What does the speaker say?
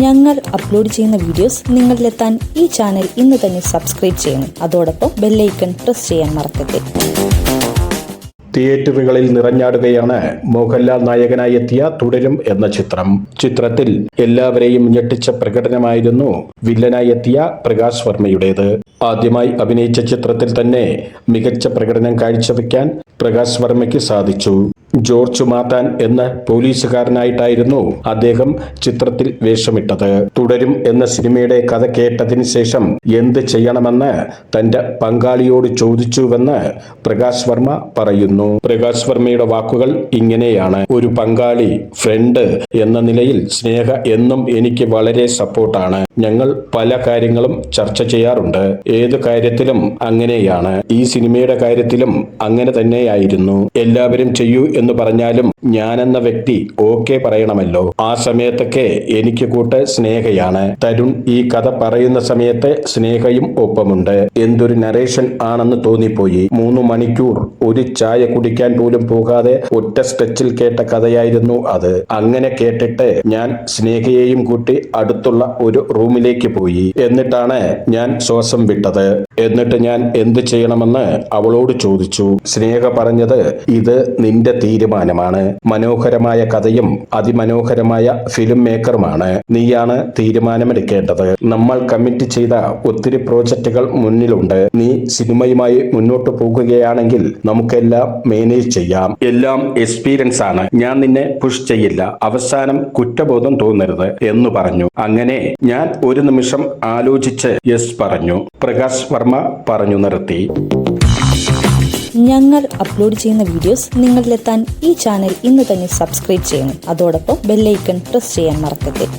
ഞങ്ങൾ അപ്ലോഡ് ചെയ്യുന്ന വീഡിയോസ് നിങ്ങളിലെത്താൻ ഈ ചാനൽ ഇന്ന് തന്നെ സബ്സ്ക്രൈബ് ചെയ്യണം. അതോടൊപ്പം ബെല്ലൈക്കൺ പ്രസ് ചെയ്യാൻ മറക്കരുത്. തിയേറ്ററുകളിൽ നിറഞ്ഞാടുകയാണ് മോഹൻലാൽ നായകനായി എത്തിയ തുടരും എന്ന ചിത്രം. ചിത്രത്തിൽ എല്ലാവരെയും ഞെട്ടിച്ച പ്രകടനമായിരുന്നു വില്ലനായി എത്തിയ പ്രകാശ് വർമ്മയുടേത്. ആദ്യമായി അഭിനയിച്ച ചിത്രത്തിൽ തന്നെ മികച്ച പ്രകടനം കാഴ്ചവെക്കാൻ പ്രകാശ് വർമ്മയ്ക്ക് സാധിച്ചു. ജോർജ് മാത്താൻ എന്ന പോലീസുകാരനായിട്ടായിരുന്നു അദ്ദേഹം ചിത്രത്തിൽ വേഷമിട്ടത്. തുടരും എന്ന സിനിമയുടെ കഥ കേട്ടതിന് ശേഷം എന്ത് ചെയ്യണമെന്ന് തന്റെ പങ്കാളിയോട് ചോദിച്ചുവെന്ന് പ്രകാശ് വർമ്മ പറയുന്നു. പ്രകാശ് വർമ്മയുടെ വാക്കുകൾ ഇങ്ങനെയാണ്: ഒരു പങ്കാളി, ഫ്രണ്ട് എന്ന നിലയിൽ സ്നേഹ എന്നും എനിക്ക് വളരെ സപ്പോർട്ടാണ്. ഞങ്ങൾ പല കാര്യങ്ങളും ചർച്ച ചെയ്യാറുണ്ട്. ഏതു കാര്യത്തിലും അങ്ങനെയാണ്. ഈ സിനിമയുടെ കാര്യത്തിലും അങ്ങനെ തന്നെയായിരുന്നു. എല്ലാവരും ചെയ്യൂ എന്ന് പറഞ്ഞാലും ഞാനെന്ന വ്യക്തി ഓക്കെ പറയണമല്ലോ. ആ സമയത്തൊക്കെ എനിക്ക് കൂട്ട് സ്നേഹയാണ്. തരുൺ ഈ കഥ പറയുന്ന സമയത്ത് സ്നേഹയും ഒപ്പമുണ്ട്. എന്തൊരു നരേഷൻ ആണെന്ന് തോന്നിപ്പോയി. 3 മണിക്കൂർ ഒരു ചായ കുടിക്കാൻ പോലും പോകാതെ ഒറ്റ സ്ട്രെച്ചിൽ കേട്ട കഥയായിരുന്നു അത്. അങ്ങനെ കേട്ടിട്ട് ഞാൻ സ്നേഹയെയും കൂട്ടി അടുത്തുള്ള ഒരു റൂമിലേക്ക് പോയി. എന്നിട്ടാണ് ഞാൻ ശ്വാസം വിട്ടത്. എന്നിട്ട് ഞാൻ എന്ത് ചെയ്യണമെന്ന് അവളോട് ചോദിച്ചു. സ്നേഹ പറഞ്ഞത്, ഇത് നിന്റെ തീരുമാനമാണ്. മനോഹരമായ കഥയും അതിമനോഹരമായ ഫിലിം മേക്കറുമാണ്. നീയാണ് തീരുമാനമെടുക്കേണ്ടത്. നമ്മൾ കമ്മിറ്റ് ചെയ്ത ഒത്തിരി പ്രോജക്റ്റുകൾ മുന്നിലുണ്ട്. നീ സിനിമയുമായി മുന്നോട്ട് പോകുകയാണെങ്കിൽ നമുക്കെല്ലാം മാനേജ് ചെയ്യാം. എല്ലാം എക്സ്പീരിയൻസ് ആണ്. ഞാൻ നിന്നെ പുഷ് ചെയ്യില്ല. അവസാനം കുറ്റബോധം തോന്നരുത് എന്ന് പറഞ്ഞു. അങ്ങനെ ഞാൻ ഒരു നിമിഷം ആലോചിച്ച് യെസ് പറഞ്ഞു. പ്രകാശ് വർമ്മ പറഞ്ഞു നിർത്തി. ഞങ്ങൾ അപ്ലോഡ് ചെയ്യുന്ന വീഡിയോസ് നിങ്ങളിലെത്താൻ ഈ ചാനൽ ഇന്ന് തന്നെ സബ്സ്ക്രൈബ് ചെയ്യണം. അതോടൊപ്പം ബെല്ലൈക്കൺ പ്രസ് ചെയ്യാൻ മറക്കരുത്.